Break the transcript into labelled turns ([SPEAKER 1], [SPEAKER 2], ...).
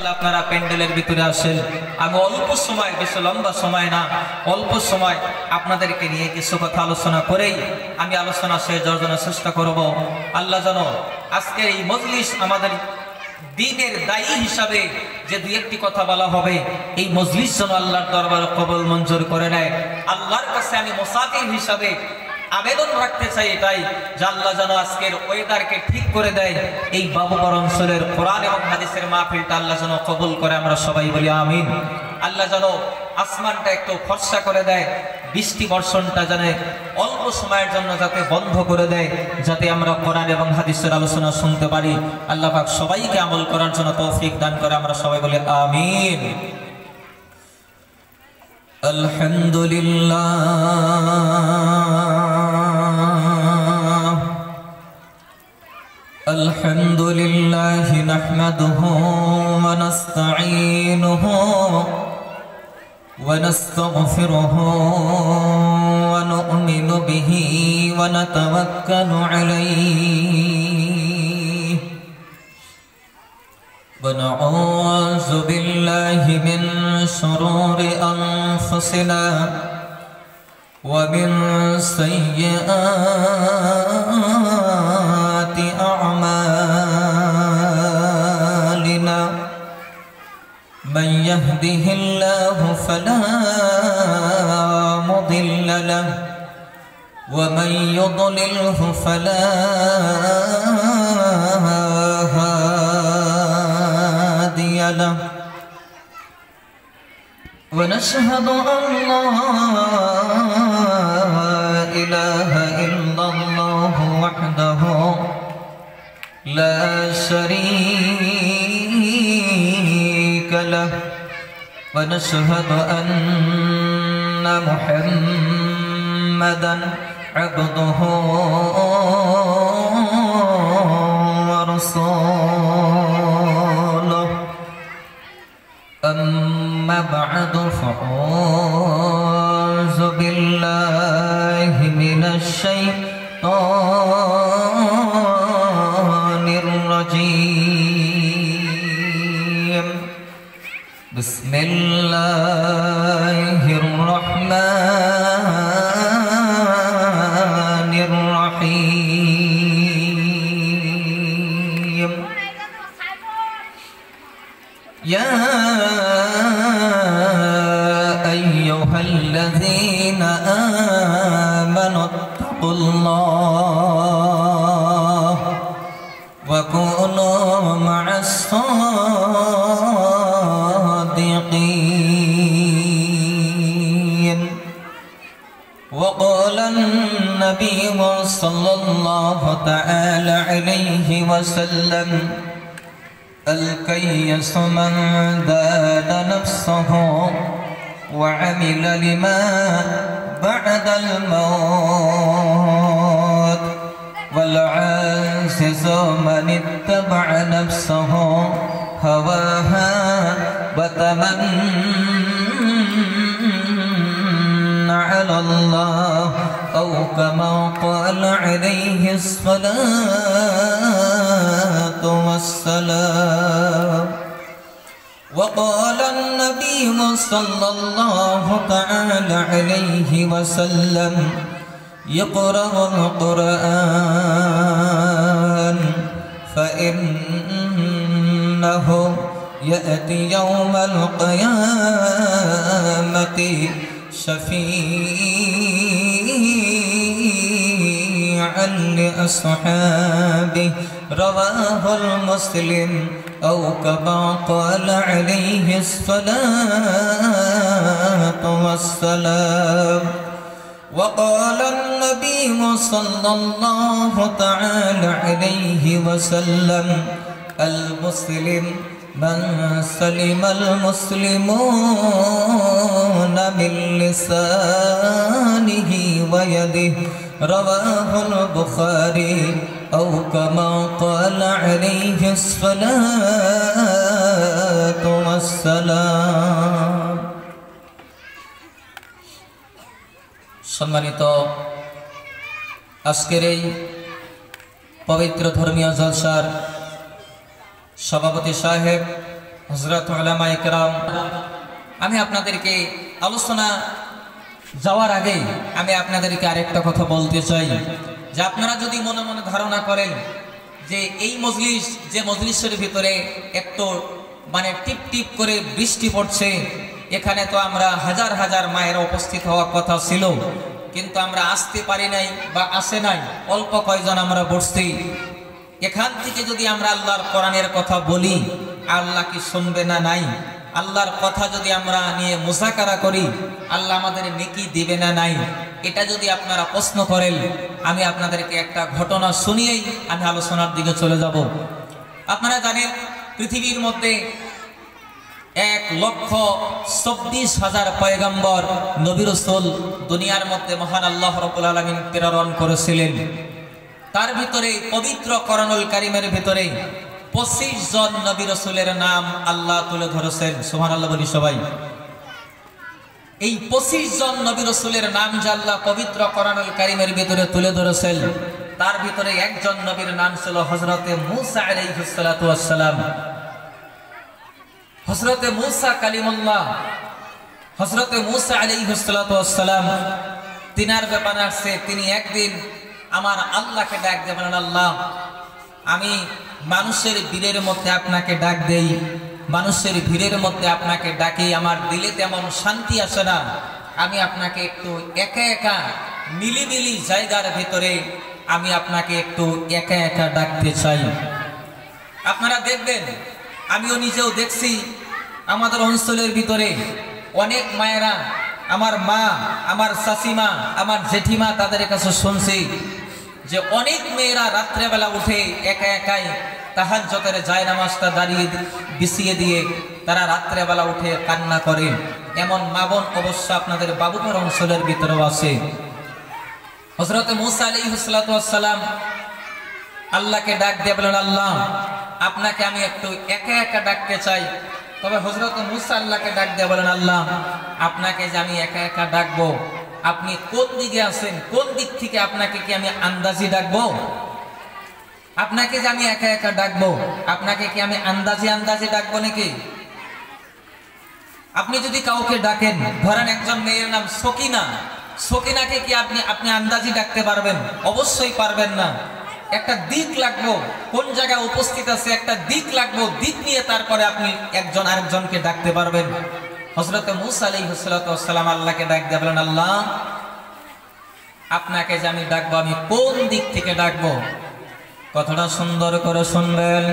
[SPEAKER 1] ইনশাআল্লাহ আপনারা প্যান্ডেলের ভিতরে আসেন। আমি অল্প সময়, বেশি লম্বা সময় না, অল্প সময় আপনাদেরকে নিয়ে কিছু কথা আলোচনা করেই আমি আলোচনা শেষ করার চেষ্টা করব। আল্লাহ যেন আজকের এই মজলিস আমাদের দ্বীনের দায়ী হিসাবে যে দুই একটি কথা বলা হবে, এই মজলিস যেন আল্লাহর দরবারে কবুল মঞ্জুর করে নেয়। আল্লাহর কাছে আমি মুসাফির হিসাবে আবেদন রাখতে চাই এটাই, যে আল্লাহ যেন আজকের ওয়েদারকে ঠিক করে দেয়। এই বাবুগড় অঞ্চলের কোরআন এবং হাদিসের মাহফিলটা আল্লাহ যেন কবুল করে, আমরা সবাই বলি আমিন। আল্লাহ যেন আসমানটা একটু ফর্সা করে দেয়, বৃষ্টি বর্ষণটা যেন অল্প সময়ের জন্য যাতে বন্ধ করে দেয়, যাতে আমরা কোরআন এবং হাদিসের আলোচনা শুনতে পারি। আল্লাহ পাক সবাইকে আমল করার জন্য তৌফিক দান করে, আমরা সবাই বলি আমিন। আলহামদুলিল্লাহ নাহমাদুহু ওয়া নাস্তাঈনুহু ওয়া নাস্তাগফিরুহু ওয়া নু'মিনু বিহি ওয়া নাতাওয়াক্কালু আলাইহি ওয়া নাউযু বিল্লাহি মিন শুরুরি আনফুসিনা ওয়া মিন সাইয়্যাতি আ'মালিনা মান ইয়াহদিহিল্লাহু ফালা মুদিল্লা লাহু ওয়া মান ইউদ্লিলহু ফালা হাদিয়া লাহু ওয়া নাশহাদু আন লা ইলাহা ইল্লাল্লাহু ওয়াহদাহু লা শারীকা লাহু ওয়া নাশহাদু আন্না মুহাম্মাদান আবদুহু ওয়া রাসূলুহু أما بعد فأعوذ بالله من الشيطان الرجيم بسم الله الرحمن الرحيم يا أيها الذين آمنوا اتقوا الله وكونوا مع الصادقين وقال النبي صلى الله تعالى عليه وسلم الكيس من دان نفسه وعمل لما بعد الموت والعاجز من اتبع نفسه هواها وتمنى على الله أو كما قال عليه الصلاة والسلام وقال النبي صلى الله تعالى عليه وسلم يقرأ القرآن فإنه يأتي يوم القيامة شفيعا لأصحابه رواه المسلم أو كما قال عليه الصلاة والسلام وقال النبي صلى الله تعالى عليه وسلم المسلم من سلم المسلمون من لسانه ويده رواه البخاري أو كما قال عليه الصلاة والسلام সম্মানিত আজকের এই পবিত্র ধর্মীয় জলসার সভাপতি সাহেব হযরত উলামায়ে কেরাম, আমি আপনাদেরকে আলোচনা যাওয়ার আগে আমি আপনাদেরকে আরেকটা কথা বলতে চাই যে আপনারা যদি মনে মনে ধারণা করেন যে এই মজলিস, যে মজলিসের ভিতরে একটু মানে টিপ টিপ করে বৃষ্টি পড়ছে, এখানে তো আমরা হাজার হাজার মায়ের উপস্থিত হওয়ার কথা ছিল, কিন্তু আমরা আসতে পারি নাই বা আসে নাই, অল্প কয়জন আমরা বসছি। এখান থেকে যদি আমরা আল্লাহর কোরআনের কথা বলি, আল্লাহ কি শুনবে না? নাই। আল্লাহর কথা যদি আমরা নিয়ে মুযাকারা করি, আল্লাহ আমাদের নেকি দিবে না? নাই। এটা যদি আপনারা প্রশ্ন করেন, আমি আপনাদেরকে একটা ঘটনা শুনিয়েই আমি আলোচনার দিকে চলে যাব। আপনারা জানেন পৃথিবীর মধ্যে 1,24,000 পয়গম্বর নবী রাসূল দুনিয়ার মধ্যে মহান আল্লাহ রাব্বুল আলামিন প্রেরণ করেছিলেন। তার ভিতরে পবিত্র কোরআনুল কারীমের ভিতরে 25 জন নবী রাসূলের নাম আল্লাহ তুলে ধরেছেন। সুবহানাল্লাহ বলি সবাই। এই 25 জন নবী রাসূলের নাম যে আল্লাহ পবিত্র কোরআনুল কারীমের ভিতরে তুলে ধরেছেন, তার ভিতরে একজন নবীর নাম ছিল হযরতে মূসা আলাইহিস সালাতু ওয়াস সালাম। হযরতে মূসা কালিমুল্লাহ, হযরতে মূসা আলাইহিস সালাতু ওয়াস সালাম, তিনার ব্যাপারে আছে তিনি একদিন আমার আল্লাহকে ডাক দিয়ে বলেন, আল্লাহ, আমি মানুষের ভিড়ের মধ্যে আপনাকে ডাক দেই, মানুষের ভিড়ের মধ্যে আপনাকে ডাকি, আমার দিলে তেমন শান্তি আসে না, আমি আপনাকে একটু একা একা নিলিবিলি জায়গার ভিতরে আমি আপনাকে একটু একা একা ডাকতে চাই। আপনারা দেখবেন, আমিও নিজেও দেখছি আমাদের অঞ্চলের ভিতরে অনেক মায়েরা, আমার মা, আমার চাচিমা, আমার জেঠিমা, তাদের কাছে শুনছি যে অনেক মেয়েরা রাত্রেবেলা উঠে একা একাই তাহাজ্জুদের জায়নামাজটা বিছিয়ে দিয়ে তারা রাত্রেবেলা উঠে কান্না করে। এমন মা বোন অবশ্য আপনাদের বাবুপুর অঞ্চলের ভিতরেও আছে। হযরত মূসা আলাইহিস সালাতু ওয়াস সালাম আল্লাহকে ডাক দিয়ে বলেন, আল্লাহ, আপনাকে আমি একটু একা একা ডাকতে চাই। তবে হযরত মূসা আল্লাহকে ডাক দিয়ে বলেন, আল্লাহ, আপনাকে যে আমি একা একা ডাকবো, আপনি কোন দিকে আছেন? কোন দিক থেকে আপনাকে কি আমি আন্দাজি ডাকবো? আপনাকে যে আমি একা একা ডাকবো, আপনাকে কি আমি আন্দাজি আন্দাজি ডাকবো নাকি? আপনি যদি কাউকে ডাকেন, ধরেন একজন মেয়ের নাম সকিনা, সকিনাকে কি আপনি আন্দাজি ডাকতে পারবেন? অবশ্যই পারবেন না। একটা দিক লাগবো, কোন জায়গায় উপস্থিত আছে একটা দিক লাগবো, দিক নিয়ে তারপরে আপনি একজন আরেকজনকে ডাকতে পারবেন। হযরত মূসা আলাইহিস সালাতু ওয়াস সালাম আল্লাহকে ডাক দিয়ে বলেন, আল্লাহ, আপনাকে যে আমি ডাকবো, আমি কোন দিক থেকে ডাকবো? কথাটা সুন্দর করে শুনবেন।